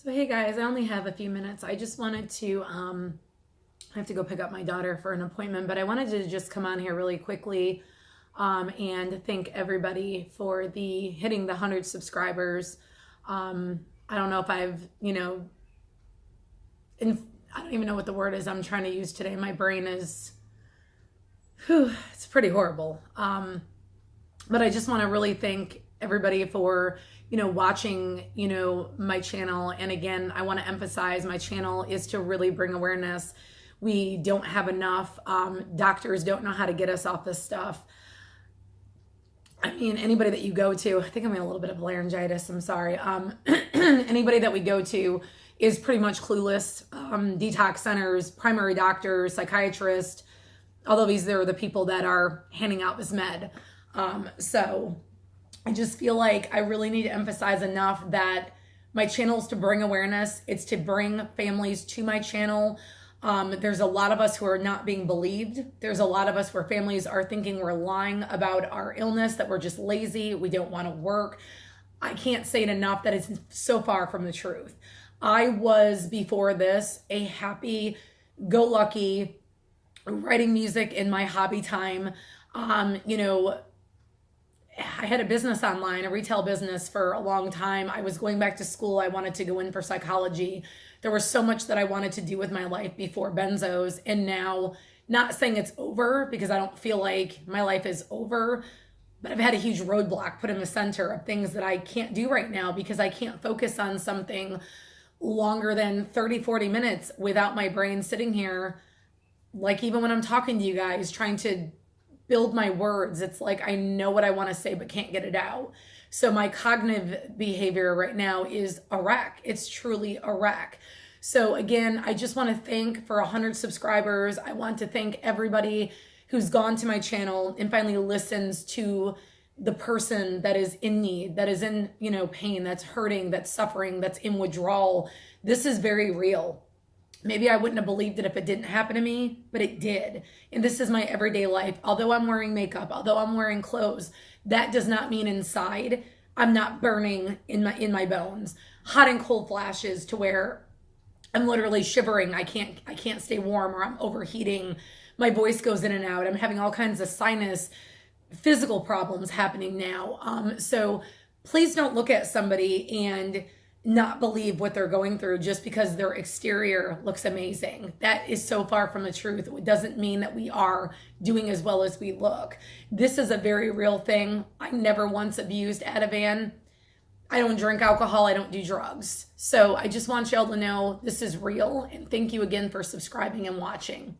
So hey guys, I only have a few minutes. I just wanted to I have to go pick up my daughter for an appointment, but I wanted to just come on here really quickly and thank everybody for the hitting the 100 subscribers. I don't know if I don't even know what the word is I'm trying to use today. My brain is it's pretty horrible. But I just want to really thank everybody for watching my channel. And again, I want to emphasize my channel is to really bring awareness. We don't have enough. Doctors don't know how to get us off this stuff. I mean, anybody that you go to, I think I'm getting a little bit of laryngitis, I'm sorry. Anybody that we go to is pretty much clueless. Detox centers, primary doctors, psychiatrists, although these are the people that are handing out this med. So I just feel like I really need to emphasize enough that my channel is to bring awareness. It's to bring families to my channel. There's a lot of us who are not being believed. There's a lot of us where families are thinking we're lying about our illness, that we're just lazy, we don't want to work. I can't say it enough that it's so far from the truth. I was, before this, a happy-go-lucky, writing music in my hobby time. I had a business online, a retail business for a long time. I was going back to school. I wanted to go in for psychology. There was so much that I wanted to do with my life before Benzo's. And now, not saying it's over because I don't feel like my life is over, but I've had a huge roadblock put in the center of things that I can't do right now because I can't focus on something longer than 30, 40 minutes without my brain sitting here. Like even when I'm talking to you guys, trying to build my words, it's like I know what I want to say but can't get it out. So my cognitive behavior right now is a wreck. It's truly a wreck. So again, I just want to thank for 100 subscribers. I want to thank everybody who's gone to my channel and finally listens to the person that is in need, that is in pain, that's hurting, that's suffering, that's in withdrawal. This is very real. Maybe I wouldn't have believed it if it didn't happen to me, but it did. And this is my everyday life. Although I'm wearing makeup, although I'm wearing clothes, that does not mean inside I'm not burning in my bones. Hot and cold flashes to where I'm literally shivering. I can't stay warm, or I'm overheating. My voice goes in and out. I'm having all kinds of sinus physical problems happening now. So please don't look at somebody and not believe what they're going through just because their exterior looks amazing. That is so far from the truth. It doesn't mean that we are doing as well as we look. This is a very real thing. I never once abused Ativan. I don't drink alcohol. I don't do drugs. So I just want y'all to know this is real. And thank you again for subscribing and watching.